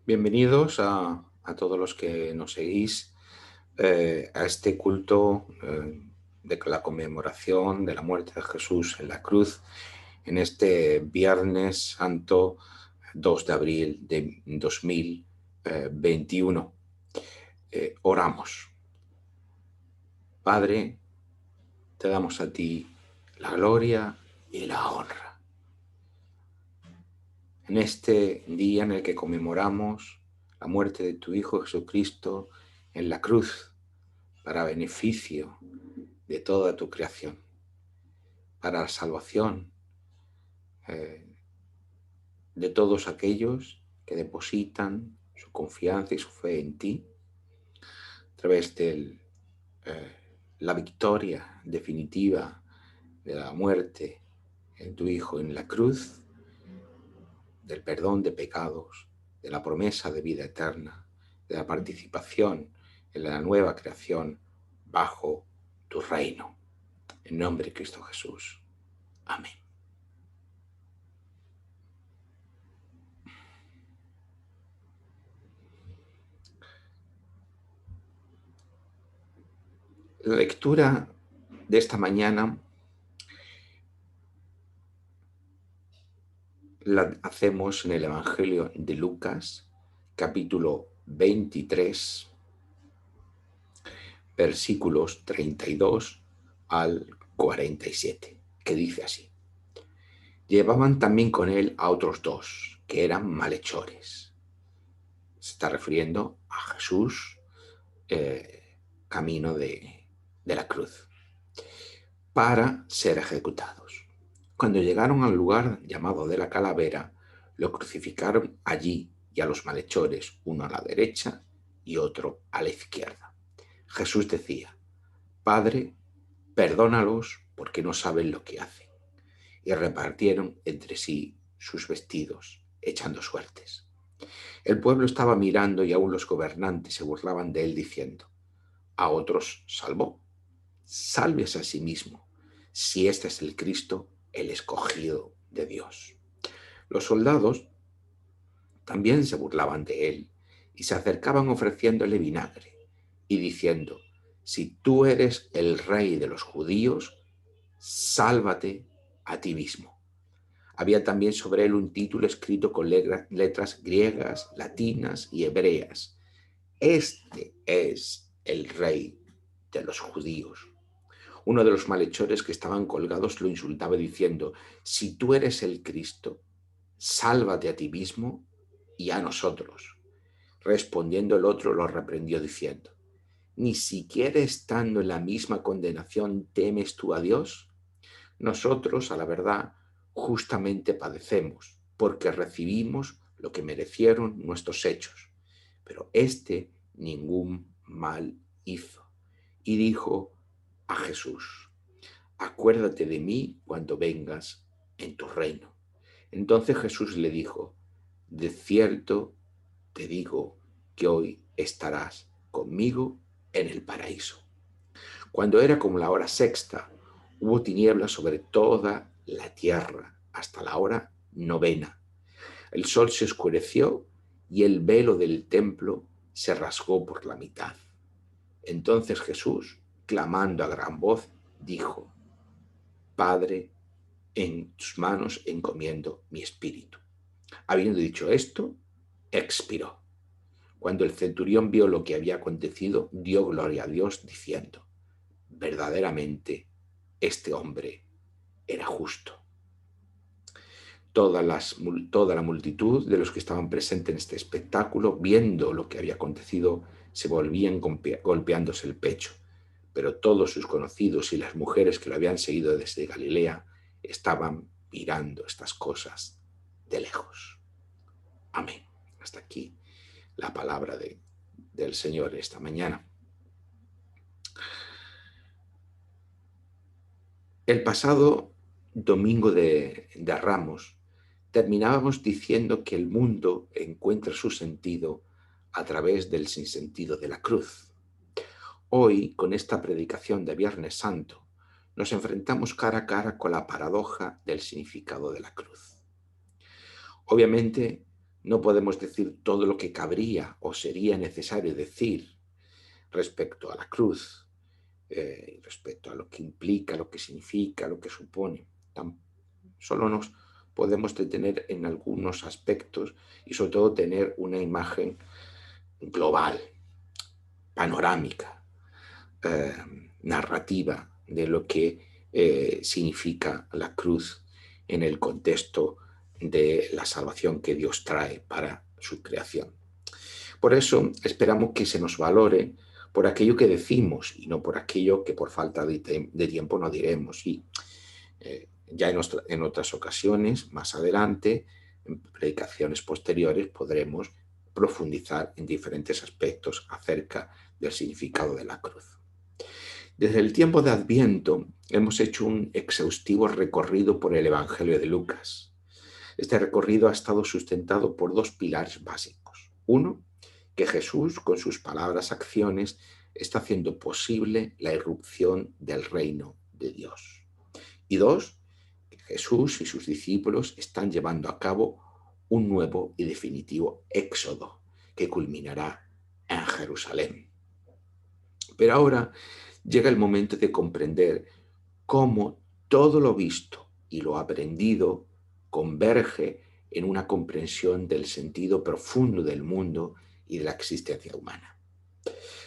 Bienvenidos a todos los que nos seguís a este culto de la conmemoración de la muerte de Jesús en la cruz en este Viernes Santo 2 de abril de 2021. Oramos. Padre, te damos a ti la gloria y la honra. En este día en el que conmemoramos la muerte de tu Hijo Jesucristo en la cruz, para beneficio de toda tu creación, para la salvación eh, de todos aquellos que depositan su confianza y su fe en ti, a través de la victoria definitiva de la muerte en tu Hijo en la cruz, del perdón de pecados, de la promesa de vida eterna, de la participación en la nueva creación bajo tu reino. En nombre de Cristo Jesús. Amén. La lectura de esta mañana la hacemos en el Evangelio de Lucas, capítulo 23, versículos 32 al 47, que dice así: Llevaban también con él a otros dos, que eran malhechores. Se está refiriendo a Jesús, camino de la cruz, para ser ejecutados. Cuando llegaron al lugar llamado de la Calavera, lo crucificaron allí y a los malhechores, uno a la derecha y otro a la izquierda. Jesús decía: Padre, perdónalos porque no saben lo que hacen. Y repartieron entre sí sus vestidos, echando suertes. El pueblo estaba mirando y aún los gobernantes se burlaban de él diciendo: A otros salvó, sálvese a sí mismo, si este es el Cristo, el escogido de Dios. Los soldados también se burlaban de él y se acercaban ofreciéndole vinagre y diciendo: Si tú eres el rey de los judíos, sálvate a ti mismo. Había también sobre él un título escrito con letras griegas, latinas y hebreas: Este es el rey de los judíos. Uno de los malhechores que estaban colgados lo insultaba diciendo: Si tú eres el Cristo, sálvate a ti mismo y a nosotros. Respondiendo el otro lo reprendió diciendo: ¿Ni siquiera estando en la misma condenación temes tú a Dios? Nosotros, a la verdad, justamente padecemos, porque recibimos lo que merecieron nuestros hechos. Pero éste ningún mal hizo. Y dijo a Jesús: Acuérdate de mí cuando vengas en tu reino. Entonces Jesús le dijo: De cierto te digo que hoy estarás conmigo en el paraíso. Cuando era como la hora sexta, hubo tinieblas sobre toda la tierra hasta la hora novena. El sol se oscureció y el velo del templo se rasgó por la mitad. Entonces Jesús, clamando a gran voz, dijo: Padre, en tus manos encomiendo mi espíritu. Habiendo dicho esto, expiró. Cuando el centurión vio lo que había acontecido, dio gloria a Dios, diciendo: Verdaderamente, este hombre era justo. Toda la multitud de los que estaban presentes en este espectáculo, viendo lo que había acontecido, se volvían golpeándose el pecho. Pero todos sus conocidos y las mujeres que lo habían seguido desde Galilea estaban mirando estas cosas de lejos. Amén. Hasta aquí la palabra del Señor esta mañana. El pasado domingo de Ramos terminábamos diciendo que el mundo encuentra su sentido a través del sinsentido de la cruz. Hoy, con esta predicación de Viernes Santo, nos enfrentamos cara a cara con la paradoja del significado de la cruz. Obviamente, no podemos decir todo lo que cabría o sería necesario decir respecto a la cruz, respecto a lo que implica, lo que significa, lo que supone. Solo nos podemos detener en algunos aspectos y sobre todo tener una imagen global, panorámica, eh, narrativa de lo que significa la cruz en el contexto de la salvación que Dios trae para su creación. Por eso esperamos que se nos valore por aquello que decimos y no por aquello que por falta de tiempo no diremos. Y ya en otras ocasiones, más adelante, en predicaciones posteriores, podremos profundizar en diferentes aspectos acerca del significado de la cruz. Desde el tiempo de Adviento hemos hecho un exhaustivo recorrido por el Evangelio de Lucas. Este recorrido ha estado sustentado por dos pilares básicos. Uno, que Jesús, con sus palabras, acciones, está haciendo posible la irrupción del reino de Dios. Y dos, que Jesús y sus discípulos están llevando a cabo un nuevo y definitivo éxodo que culminará en Jerusalén. Pero ahora llega el momento de comprender cómo todo lo visto y lo aprendido converge en una comprensión del sentido profundo del mundo y de la existencia humana.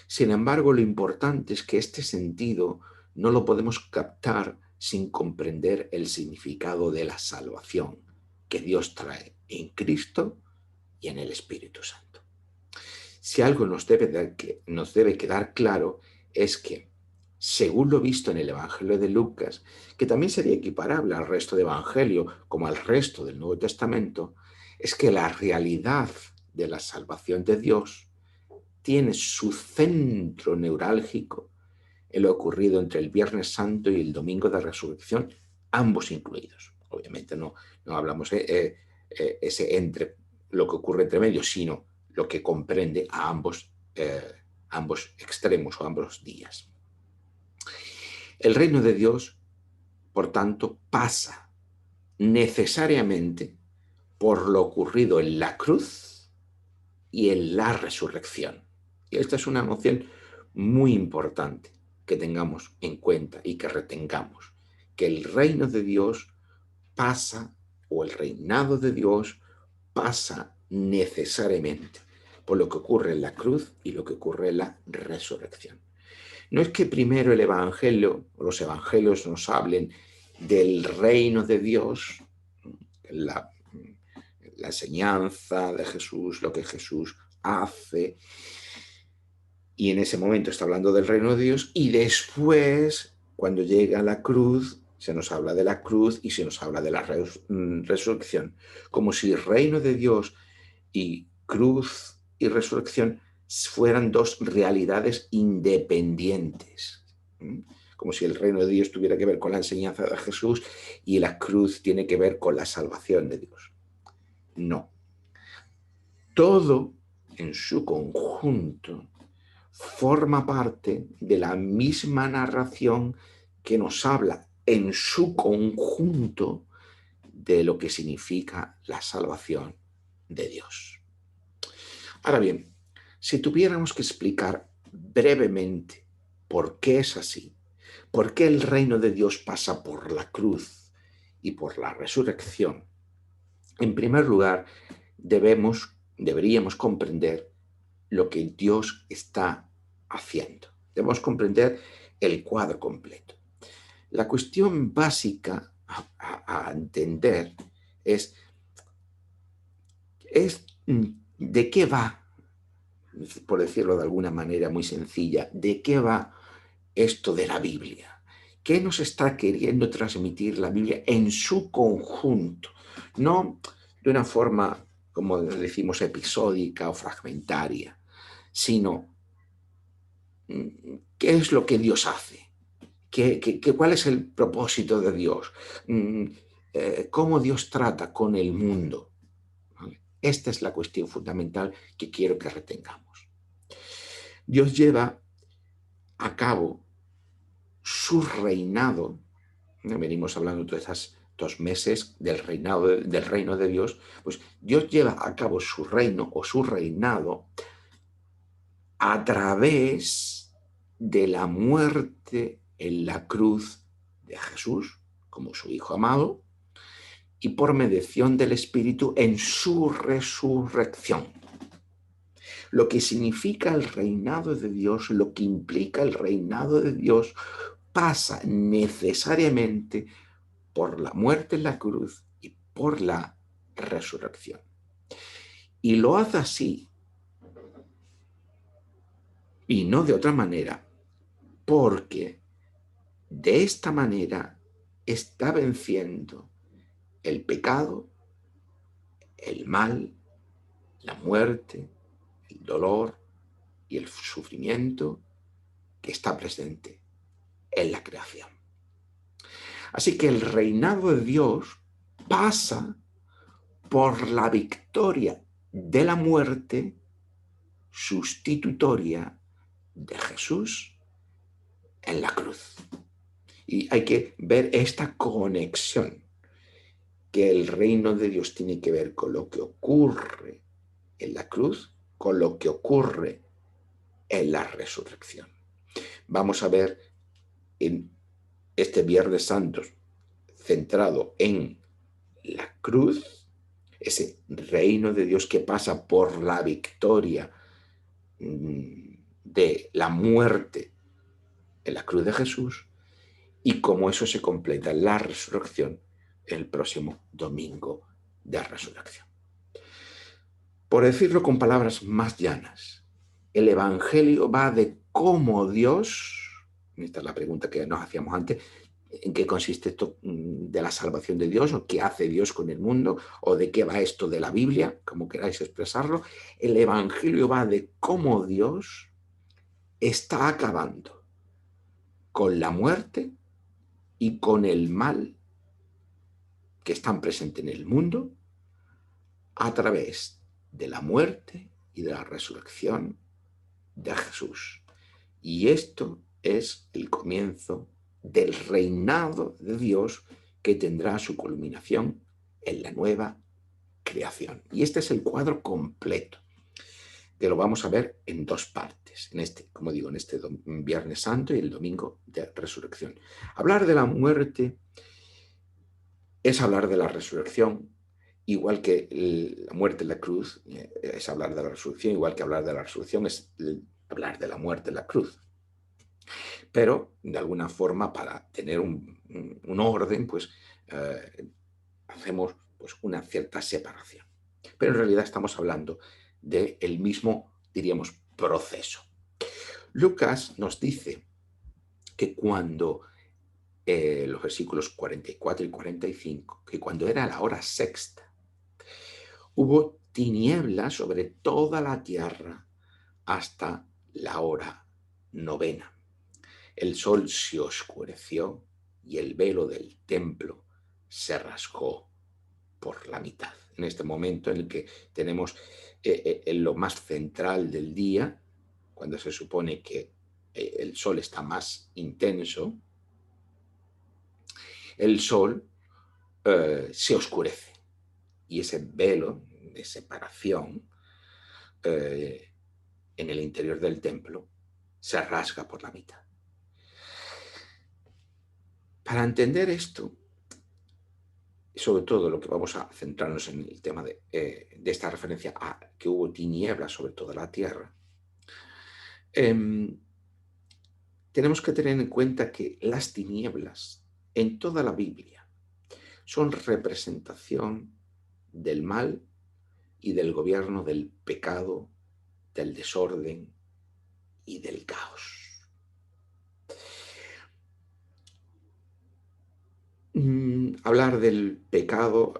Sin embargo, lo importante es que este sentido no lo podemos captar sin comprender el significado de la salvación que Dios trae en Cristo y en el Espíritu Santo. Si algo nos debe quedar claro es que, según lo visto en el Evangelio de Lucas, que también sería equiparable al resto de Evangelio como al resto del Nuevo Testamento, es que la realidad de la salvación de Dios tiene su centro neurálgico en lo ocurrido entre el Viernes Santo y el Domingo de Resurrección, ambos incluidos. Obviamente no hablamos ese entre lo que ocurre entre medio, sino lo que comprende a ambos extremos o ambos días. El reino de Dios, por tanto, pasa necesariamente por lo ocurrido en la cruz y en la resurrección. Y esta es una noción muy importante que tengamos en cuenta y que retengamos, que el reino de Dios pasa, o el reinado de Dios pasa necesariamente por lo que ocurre en la cruz y lo que ocurre en la resurrección. No es que primero el Evangelio, o los Evangelios nos hablen del reino de Dios, la enseñanza de Jesús, lo que Jesús hace, y en ese momento está hablando del reino de Dios, y después, cuando llega a la cruz, se nos habla de la cruz y se nos habla de la resurrección, como si el reino de Dios y cruz y resurrección fueran dos realidades independientes, como si el reino de Dios tuviera que ver con la enseñanza de Jesús y la cruz tiene que ver con la salvación de Dios. No. Todo en su conjunto forma parte de la misma narración que nos habla en su conjunto de lo que significa la salvación de Dios. Ahora bien, si tuviéramos que explicar brevemente por qué es así, por qué el reino de Dios pasa por la cruz y por la resurrección, en primer lugar, deberíamos comprender lo que Dios está haciendo. Debemos comprender el cuadro completo. La cuestión básica a entender es de qué va, por decirlo de alguna manera muy sencilla, de qué va esto de la Biblia. ¿Qué nos está queriendo transmitir la Biblia en su conjunto? No de una forma, como decimos, episódica o fragmentaria, sino qué es lo que Dios hace, cuál es el propósito de Dios, cómo Dios trata con el mundo. ¿Vale? Esta es la cuestión fundamental que quiero que retengamos. Dios lleva a cabo su reinado, venimos hablando de todas esas 2 meses del reino de Dios, pues Dios lleva a cabo su reino o su reinado a través de la muerte en la cruz de Jesús, como su Hijo amado, y por mediación del Espíritu en su resurrección. Lo que significa el reinado de Dios, lo que implica el reinado de Dios, pasa necesariamente por la muerte en la cruz y por la resurrección. Y lo hace así, y no de otra manera, porque de esta manera está venciendo el pecado, el mal, la muerte, el dolor y el sufrimiento que está presente en la creación. Así que el reinado de Dios pasa por la victoria de la muerte sustitutoria de Jesús en la cruz. Y hay que ver esta conexión, que el reino de Dios tiene que ver con lo que ocurre en la cruz, con lo que ocurre en la resurrección. Vamos a ver en este Viernes Santo, centrado en la cruz, ese reino de Dios que pasa por la victoria de la muerte en la cruz de Jesús, y cómo eso se completa en la resurrección el próximo domingo de resurrección. Por decirlo con palabras más llanas, el Evangelio va de cómo Dios, esta es la pregunta que nos hacíamos antes, en qué consiste esto de la salvación de Dios, o qué hace Dios con el mundo, o de qué va esto de la Biblia, como queráis expresarlo. El Evangelio va de cómo Dios está acabando con la muerte y con el mal que están presentes en el mundo a través de la muerte y de la resurrección de Jesús. Y esto es el comienzo del reinado de Dios, que tendrá su culminación en la nueva creación. Y este es el cuadro completo, que lo vamos a ver en dos partes, como digo, en este Viernes Santo y el domingo de resurrección. Hablar de la muerte es hablar de la resurrección, igual que la muerte en la cruz es hablar de la resurrección, igual que hablar de la resurrección es hablar de la muerte en la cruz. Pero, de alguna forma, para tener un orden, pues hacemos pues, una cierta separación. Pero en realidad estamos hablando del mismo, diríamos, proceso. Lucas nos dice que cuando, los versículos 44 y 45, que cuando era la hora sexta, hubo tinieblas sobre toda la tierra hasta la hora novena. El sol se oscureció y el velo del templo se rasgó por la mitad. En este momento en el que tenemos en lo más central del día, cuando se supone que el sol está más intenso, el sol se oscurece, y ese velo de separación en el interior del templo se rasga por la mitad. Para entender esto, sobre todo lo que vamos a centrarnos en el tema de esta referencia a que hubo tinieblas sobre toda la tierra, tenemos que tener en cuenta que las tinieblas en toda la Biblia son representación del mal y del gobierno del pecado, del desorden y del caos. Hablar del pecado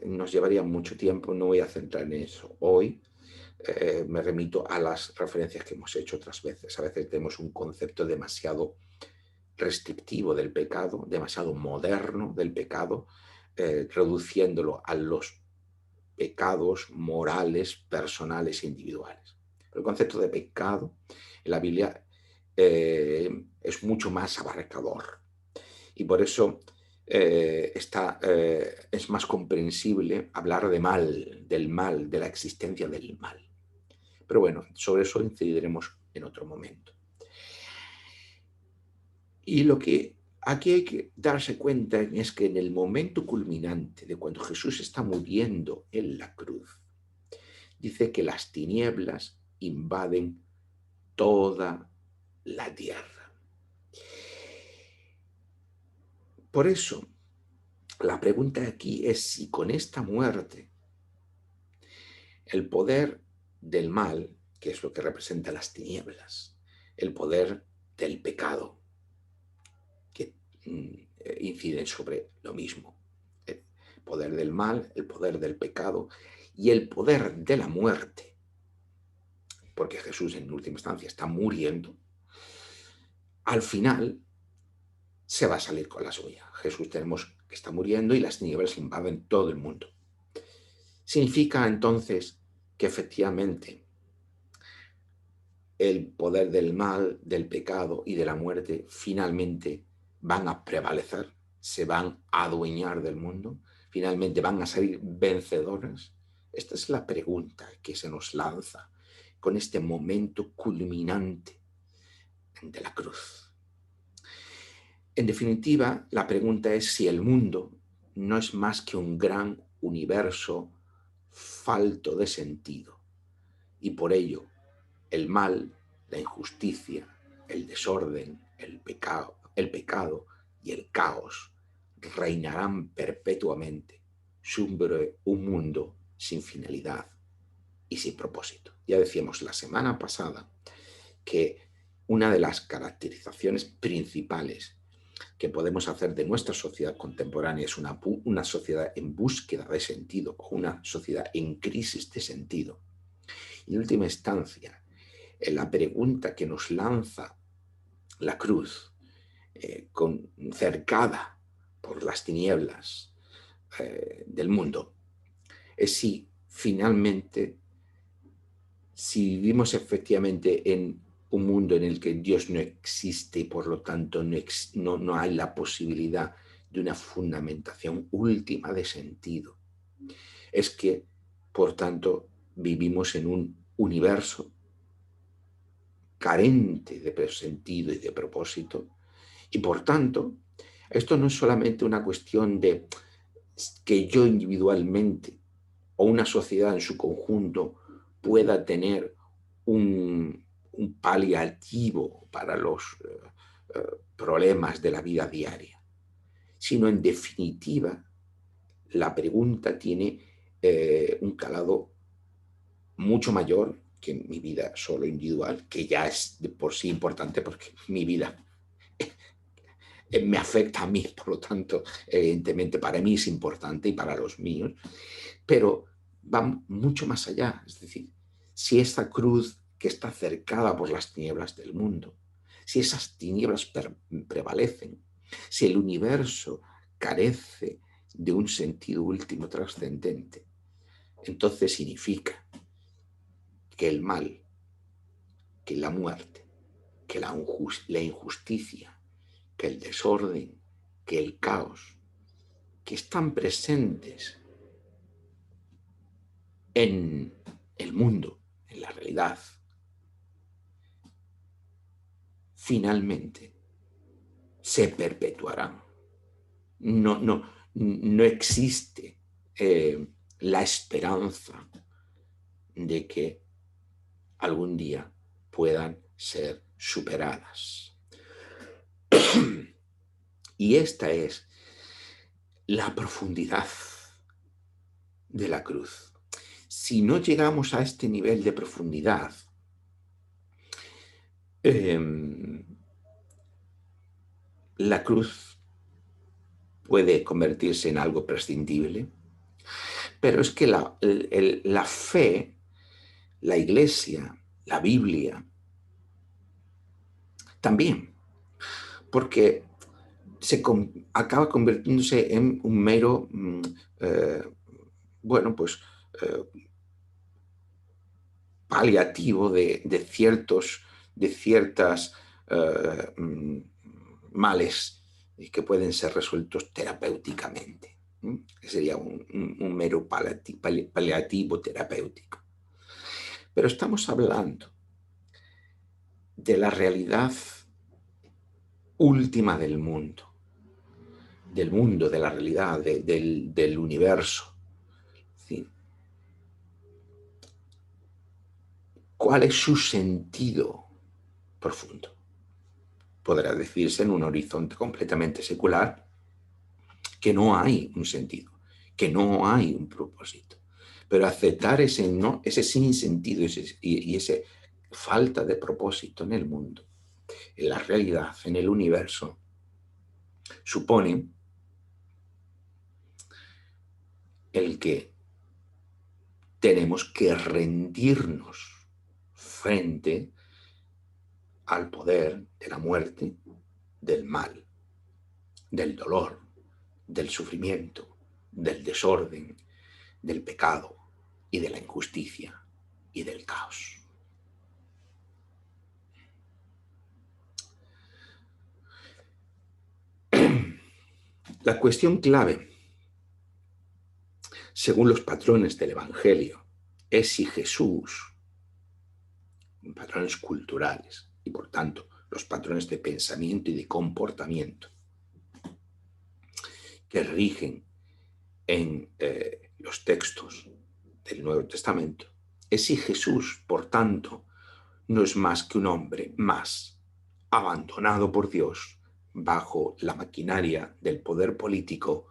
nos llevaría mucho tiempo, no voy a centrar en eso hoy. Me remito a las referencias que hemos hecho otras veces. A veces tenemos un concepto demasiado restrictivo del pecado, demasiado moderno del pecado, reduciéndolo a los pecados morales, personales e individuales. Pero el concepto de pecado en la Biblia es mucho más abarcador. Y por eso es más comprensible hablar del mal, de la existencia del mal. Pero bueno, sobre eso incidiremos en otro momento. Y lo que aquí hay que darse cuenta es que en el momento culminante de cuando Jesús está muriendo en la cruz, dice que las tinieblas invaden toda la tierra. Por eso, la pregunta aquí es si con esta muerte el poder del mal, que es lo que representa las tinieblas, el poder del pecado, que inciden sobre lo mismo, el poder del mal, el poder del pecado y el poder de la muerte, porque Jesús en última instancia está muriendo, al final se va a salir con la suya. Jesús tenemos que está muriendo y las tinieblas invaden todo el mundo. Significa entonces que efectivamente el poder del mal, del pecado y de la muerte finalmente van a prevalecer, se van a adueñar del mundo, finalmente van a salir vencedores. Esta es la pregunta que se nos lanza con este momento culminante de la cruz. En definitiva, la pregunta es si el mundo no es más que un gran universo falto de sentido y por ello el mal, la injusticia, el desorden, el pecado y el caos reinarán perpetuamente sobre un mundo sin finalidad y sin propósito. Ya decíamos la semana pasada que una de las caracterizaciones principales que podemos hacer de nuestra sociedad contemporánea es una sociedad en búsqueda de sentido o una sociedad en crisis de sentido. En última instancia, la pregunta que nos lanza la cruz, cercada por las tinieblas del mundo, es si finalmente, si vivimos efectivamente en un mundo en el que Dios no existe y por lo tanto no hay la posibilidad de una fundamentación última de sentido, es que, por tanto, vivimos en un universo carente de sentido y de propósito. Y por tanto, esto no es solamente una cuestión de que yo individualmente o una sociedad en su conjunto pueda tener un paliativo para los problemas de la vida diaria, sino en definitiva la pregunta tiene un calado mucho mayor que mi vida solo individual, que ya es de por sí importante porque mi vida me afecta a mí, por lo tanto, evidentemente para mí es importante y para los míos, pero va mucho más allá. Es decir, si esta cruz que está cercada por las tinieblas del mundo, si esas tinieblas prevalecen, si el universo carece de un sentido último trascendente, entonces significa que el mal, que la muerte, que la injusticia, que el desorden, que el caos, que están presentes en el mundo, en la realidad, finalmente se perpetuarán. No existe la esperanza de que algún día puedan ser superadas. Y esta es la profundidad de la cruz. Si no llegamos a este nivel de profundidad, la cruz puede convertirse en algo prescindible, pero es que la fe, la Iglesia, la Biblia, también, porque acaba convirtiéndose en un mero, eh, paliativo de ciertas males y que pueden ser resueltos terapéuticamente. Que sería un mero paliativo terapéutico. Pero estamos hablando de la realidad última del mundo, de la realidad, del universo. ¿Sí? ¿Cuál es su sentido profundo? Podrá decirse en un horizonte completamente secular que no hay un sentido, que no hay un propósito. Pero aceptar ese, no, ese sinsentido y esa falta de propósito en el mundo, en la realidad, en el universo, supone el que tenemos que rendirnos frente al poder de la muerte, del mal, del dolor, del sufrimiento, del desorden, del pecado y de la injusticia y del caos. La cuestión clave, según los patrones del Evangelio, es si Jesús, patrones culturales y por tanto los patrones de pensamiento y de comportamiento que rigen en los textos del Nuevo Testamento, es si Jesús, por tanto, no es más que un hombre más abandonado por Dios bajo la maquinaria del poder político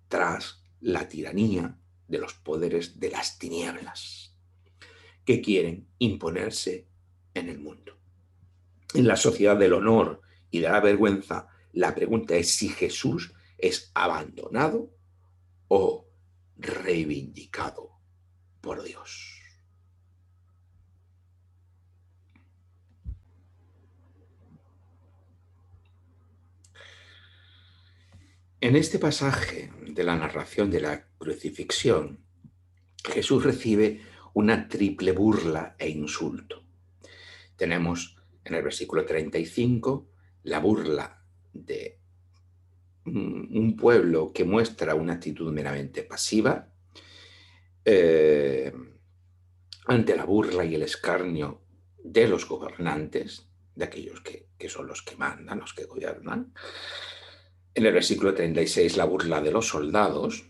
tras la tiranía de los poderes de las tinieblas que quieren imponerse en el mundo. En la sociedad del honor y de la vergüenza, la pregunta es si Jesús es abandonado o reivindicado por Dios. En este pasaje de la narración de la crucifixión, Jesús recibe una triple burla e insulto. Tenemos en el versículo 35 la burla de un pueblo que muestra una actitud meramente pasiva ante la burla y el escarnio de los gobernantes, de aquellos que son los que mandan, los que gobiernan. En el versículo 36 la burla de los soldados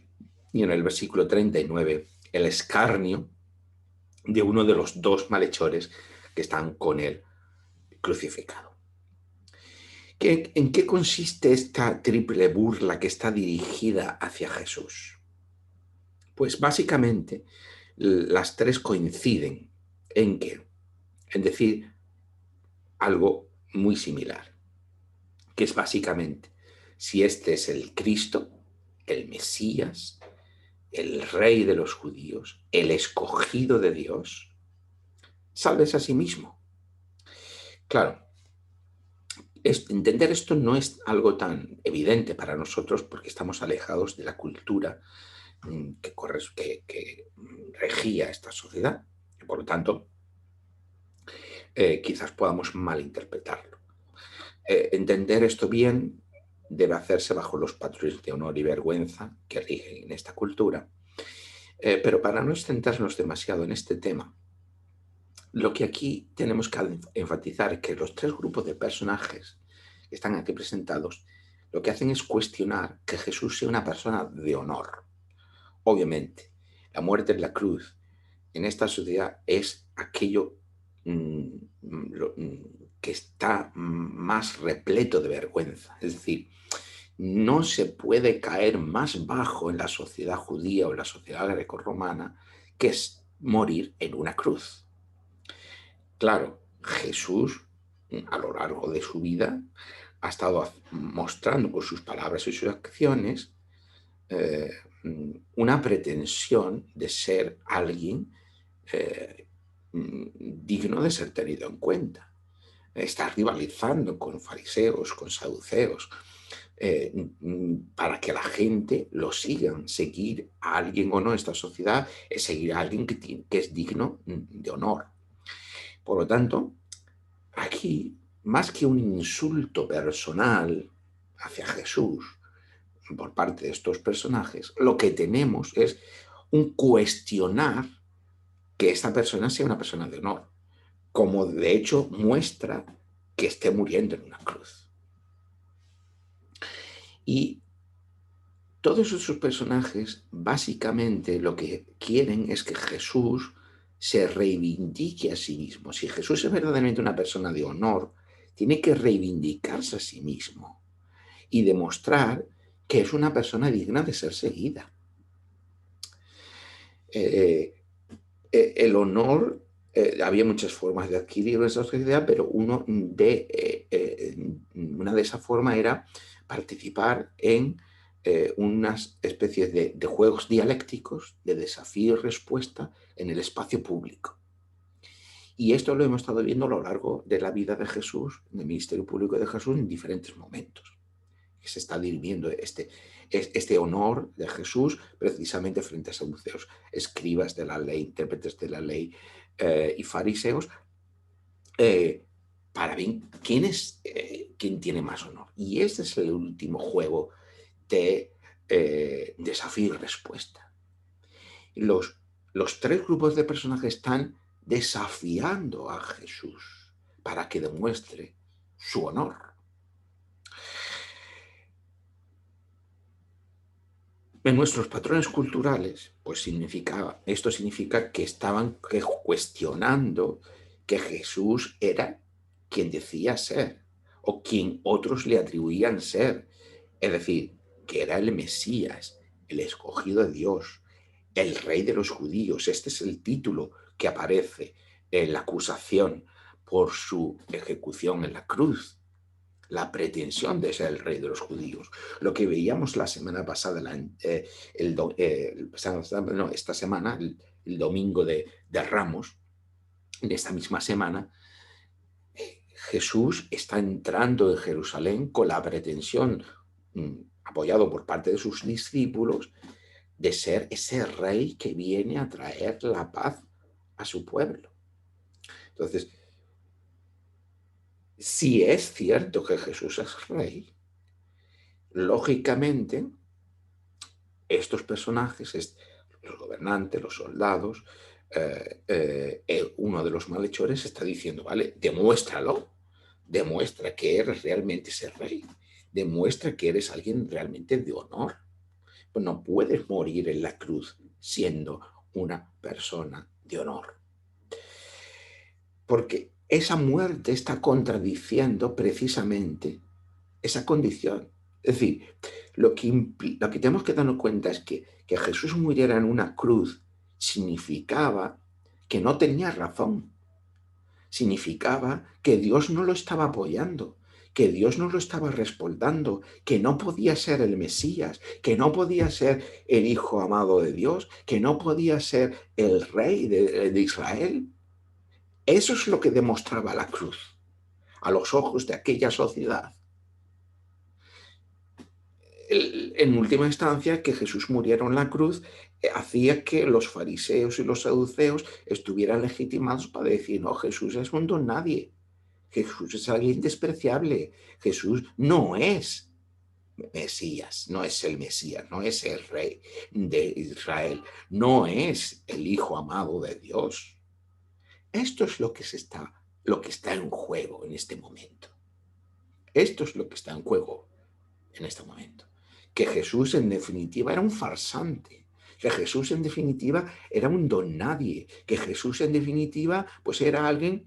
y en el versículo 39 el escarnio de uno de los dos malhechores que están con él crucificado. ¿En qué consiste esta triple burla que está dirigida hacia Jesús? Pues básicamente las tres coinciden en que, en decir algo muy similar, que es básicamente si este es el Cristo, el Mesías, el Rey de los judíos, el escogido de Dios, salves a sí mismo. Claro, entender esto no es algo tan evidente para nosotros porque estamos alejados de la cultura que regía esta sociedad. Y por lo tanto, quizás podamos malinterpretarlo. Entender esto bien debe hacerse bajo los patrones de honor y vergüenza que rigen en esta cultura. Pero para no extendernos demasiado en este tema, lo que aquí tenemos que enfatizar es que los tres grupos de personajes que están aquí presentados lo que hacen es cuestionar que Jesús sea una persona de honor. Obviamente, la muerte en la cruz en esta sociedad es aquello que está más repleto de vergüenza. Es decir, no se puede caer más bajo en la sociedad judía o en la sociedad grecorromana que es morir en una cruz. Claro, Jesús, a lo largo de su vida, ha estado mostrando con sus palabras y sus acciones una pretensión de ser alguien digno de ser tenido en cuenta. Está rivalizando con fariseos, con saduceos, para que la gente lo sigan. Seguir a alguien o no en esta sociedad es seguir a alguien que es digno de honor. Por lo tanto, aquí, más que un insulto personal hacia Jesús por parte de estos personajes, lo que tenemos es un cuestionar que esta persona sea una persona de honor, como de hecho muestra que esté muriendo en una cruz. Y todos esos personajes básicamente lo que quieren es que Jesús se reivindique a sí mismo. Si Jesús es verdaderamente una persona de honor, tiene que reivindicarse a sí mismo y demostrar que es una persona digna de ser seguida. El honor, había muchas formas de adquirirlo en esa sociedad, pero una de esas formas era participar en unas especies de juegos dialécticos, de desafío y respuesta en el espacio público. Y esto lo hemos estado viendo a lo largo de la vida de Jesús, del ministerio público de Jesús, en diferentes momentos. Que se está dirimiendo este honor de Jesús precisamente frente a saduceos, escribas de la ley, intérpretes de la ley y fariseos, para ver quién tiene más honor. Y este es el último juego de desafío y respuesta. Los tres grupos de personajes están desafiando a Jesús para que demuestre su honor. En nuestros patrones culturales, pues esto significa que estaban cuestionando que Jesús era quien decía ser o quien otros le atribuían ser. Es decir, que era el Mesías, el escogido de Dios, el rey de los judíos. Este es el título que aparece en la acusación por su ejecución en la cruz. La pretensión de ser el rey de los judíos. Lo que veíamos la semana pasada, esta semana, el domingo de Ramos, de esta misma semana, Jesús está entrando en Jerusalén con la pretensión, apoyado por parte de sus discípulos, de ser ese rey que viene a traer la paz a su pueblo. Entonces, si es cierto que Jesús es rey, lógicamente, estos personajes, los gobernantes, los soldados, uno de los malhechores está diciendo, vale, demuéstralo, demuestra que eres realmente ese rey, demuestra que eres alguien realmente de honor. Pues no puedes morir en la cruz siendo una persona de honor. Porque esa muerte está contradiciendo precisamente esa condición. Es decir, lo que tenemos que darnos cuenta es que Jesús muriera en una cruz significaba que no tenía razón. Significaba que Dios no lo estaba apoyando, que Dios no lo estaba respaldando, que no podía ser el Mesías, que no podía ser el Hijo amado de Dios, que no podía ser el Rey de Israel. Eso es lo que demostraba la cruz a los ojos de aquella sociedad. En última instancia, que Jesús muriera en la cruz hacía que los fariseos y los saduceos estuvieran legitimados para decir, no, Jesús es un don nadie, Jesús es alguien despreciable, Jesús no es Mesías, no es el Mesías, no es el rey de Israel, no es el Hijo amado de Dios. Esto es lo que está en juego en este momento. Esto es lo que está en juego en este momento. Que Jesús en definitiva era un farsante, que Jesús en definitiva era un don nadie, que Jesús en definitiva pues era alguien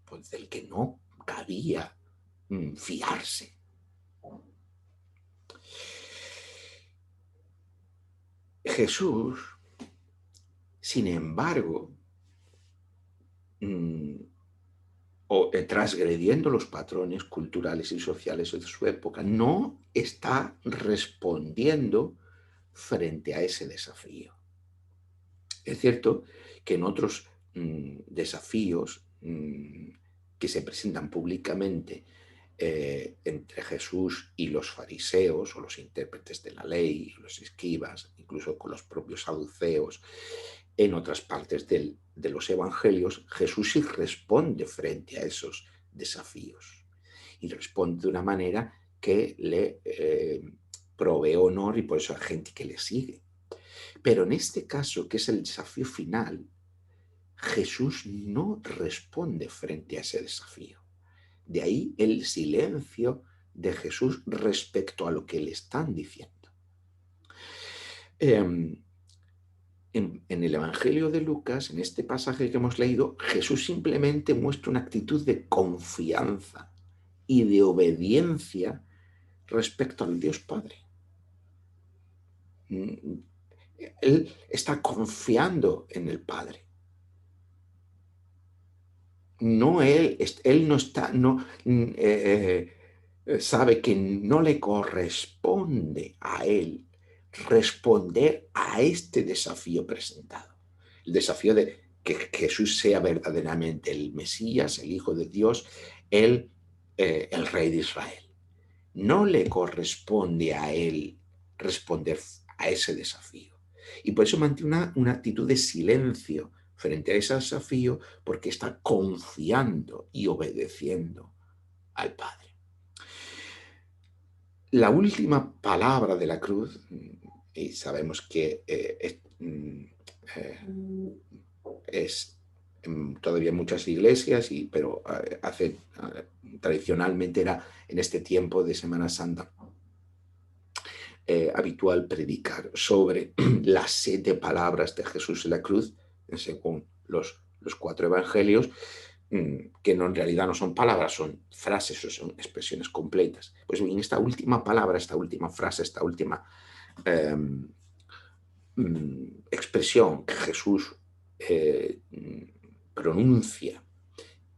pues, del que no cabía fiarse. Jesús, sin embargo, transgrediendo los patrones culturales y sociales de su época, no está respondiendo frente a ese desafío. Es cierto que en otros desafíos que se presentan públicamente entre Jesús y los fariseos o los intérpretes de la ley, los escribas, incluso con los propios saduceos, en otras partes de los evangelios, Jesús sí responde frente a esos desafíos y responde de una manera que le provee honor y por eso hay gente que le sigue. Pero en este caso, que es el desafío final, Jesús no responde frente a ese desafío. De ahí el silencio de Jesús respecto a lo que le están diciendo. En el Evangelio de Lucas, en este pasaje que hemos leído, Jesús simplemente muestra una actitud de confianza y de obediencia respecto al Dios Padre. Él está confiando en el Padre. No él no está, sabe que no le corresponde a él responder a este desafío presentado. El desafío de que Jesús sea verdaderamente el Mesías, el Hijo de Dios, el Rey de Israel. No le corresponde a él responder a ese desafío. Y por eso mantiene una actitud de silencio frente a ese desafío, porque está confiando y obedeciendo al Padre. La última palabra de la cruz, y sabemos que es todavía en muchas iglesias, pero tradicionalmente era en este tiempo de Semana Santa habitual predicar sobre las 7 palabras de Jesús en la cruz, según los 4 evangelios, que en realidad no son palabras, son frases o son expresiones completas. Pues bien, esta última palabra, esta última frase, esta última expresión que Jesús pronuncia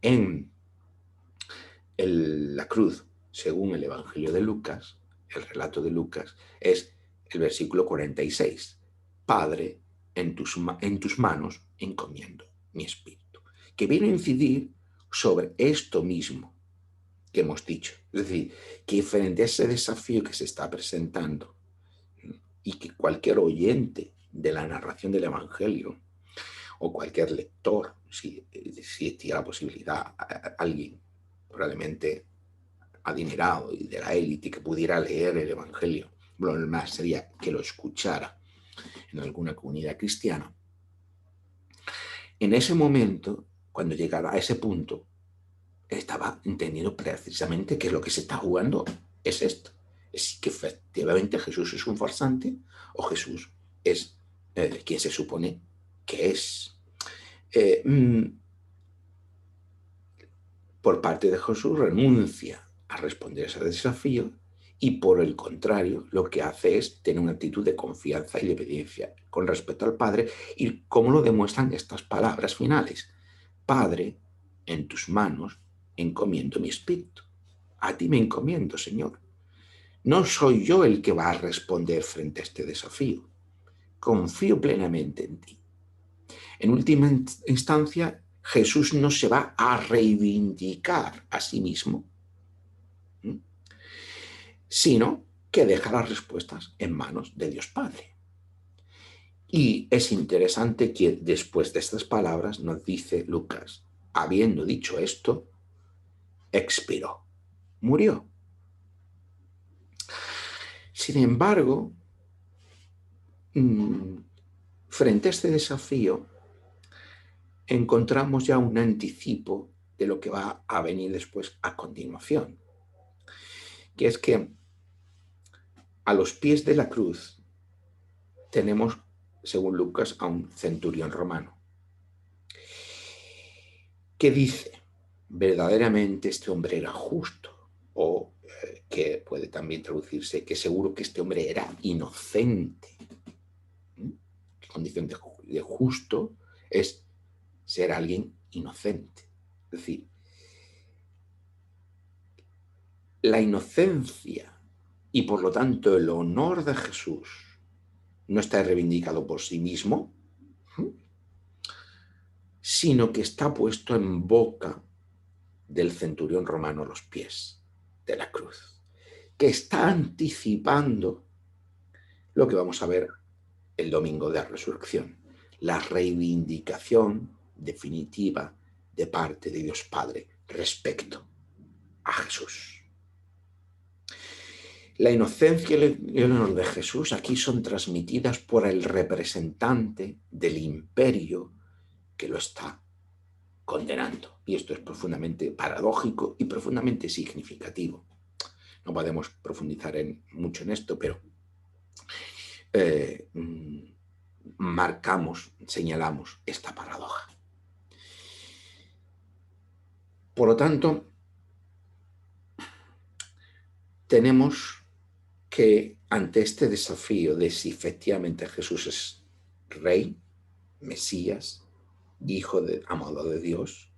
en la cruz, según el Evangelio de Lucas, el relato de Lucas, es el versículo 46. Padre, en tus manos encomiendo mi espíritu. Que viene a incidir sobre esto mismo que hemos dicho. Es decir, que frente a ese desafío que se está presentando y que cualquier oyente de la narración del Evangelio o cualquier lector, si existiera la posibilidad, alguien probablemente adinerado y de la élite que pudiera leer el Evangelio, lo normal sería que lo escuchara en alguna comunidad cristiana. En ese momento, cuando llegara a ese punto, estaba entendiendo precisamente que lo que se está jugando es esto. Es que efectivamente Jesús es un farsante o Jesús es quien se supone que es. Por parte de Jesús renuncia a responder a ese desafío y por el contrario lo que hace es tener una actitud de confianza y de obediencia con respecto al Padre, y cómo lo demuestran estas palabras finales. Padre, en tus manos encomiendo mi espíritu. A ti me encomiendo, Señor. No soy yo el que va a responder frente a este desafío. Confío plenamente en ti. En última instancia, Jesús no se va a reivindicar a sí mismo, sino que deja las respuestas en manos de Dios Padre. Y es interesante que después de estas palabras nos dice Lucas, habiendo dicho esto, expiró, murió. Sin embargo, frente a este desafío, encontramos ya un anticipo de lo que va a venir después a continuación, que es que a los pies de la cruz tenemos, según Lucas, a un centurión romano que dice, verdaderamente este hombre era justo, o que puede también traducirse, que seguro que este hombre era inocente. La condición de justo es ser alguien inocente. Es decir, la inocencia y por lo tanto el honor de Jesús no está reivindicado por sí mismo, sino que está puesto en boca del centurión romano a los pies de la cruz, que está anticipando lo que vamos a ver el domingo de la resurrección, la reivindicación definitiva de parte de Dios Padre respecto a Jesús. La inocencia y el honor de Jesús aquí son transmitidas por el representante del imperio que lo está condenando. Y esto es profundamente paradójico y profundamente significativo. No podemos profundizar mucho en esto, pero señalamos esta paradoja. Por lo tanto, tenemos que ante este desafío de si efectivamente Jesús es Rey, Mesías, Hijo amado de Dios,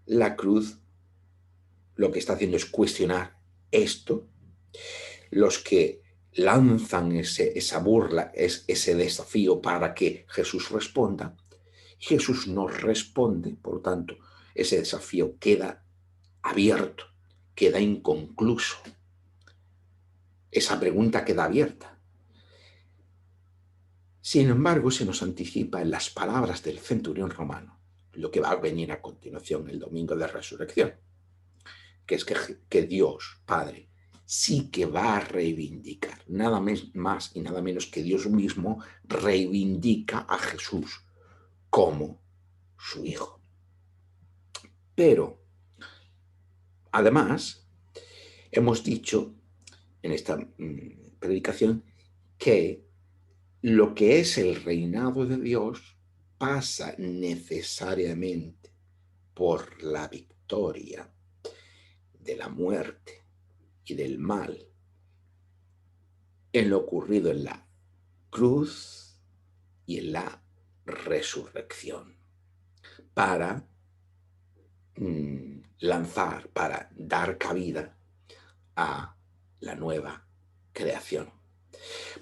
la cruz lo que está haciendo es cuestionar esto. Los que lanzan esa burla, ese desafío para que Jesús responda, Jesús no responde, por lo tanto, ese desafío queda abierto, queda inconcluso. Esa pregunta queda abierta. Sin embargo, se nos anticipa en las palabras del centurión romano lo que va a venir a continuación el domingo de resurrección, que es que Dios, Padre, sí que va a reivindicar, nada más y nada menos que Dios mismo reivindica a Jesús como su Hijo. Pero, además, hemos dicho en esta predicación que lo que es el reinado de Dios pasa necesariamente por la victoria de la muerte y del mal en lo ocurrido en la cruz y en la resurrección, para lanzar, para dar cabida a la nueva creación.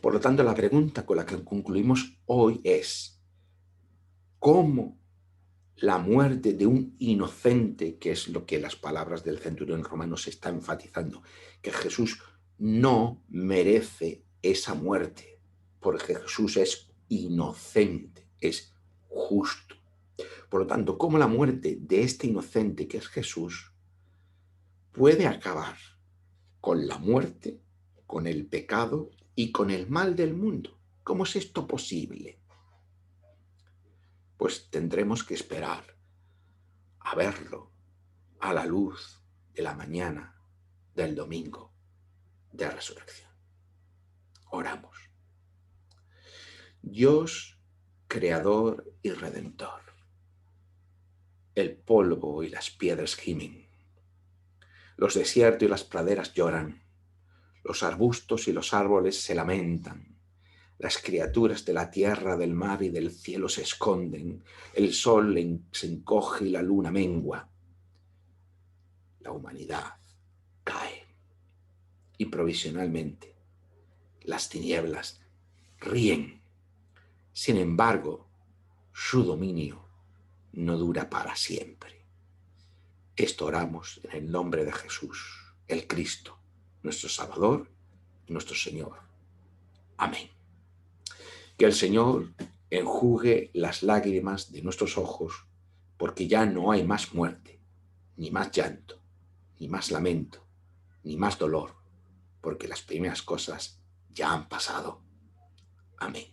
Por lo tanto, la pregunta con la que concluimos hoy es: ¿cómo la muerte de un inocente, que es lo que las palabras del centurión romano se está enfatizando, que Jesús no merece esa muerte, porque Jesús es inocente, es justo? Por lo tanto, ¿cómo la muerte de este inocente, que es Jesús, puede acabar con la muerte, con el pecado y con el mal del mundo? ¿Cómo es esto posible? Pues tendremos que esperar a verlo a la luz de la mañana del domingo de resurrección. Oramos. Dios, creador y redentor, el polvo y las piedras gimen, los desiertos y las praderas lloran, los arbustos y los árboles se lamentan, las criaturas de la tierra, del mar y del cielo se esconden, el sol se encoge y la luna mengua. La humanidad cae y provisionalmente las tinieblas ríen. Sin embargo, su dominio no dura para siempre. Esto oramos en el nombre de Jesús, el Cristo, nuestro Salvador y nuestro Señor. Amén. Que el Señor enjugue las lágrimas de nuestros ojos, porque ya no hay más muerte, ni más llanto, ni más lamento, ni más dolor, porque las primeras cosas ya han pasado. Amén.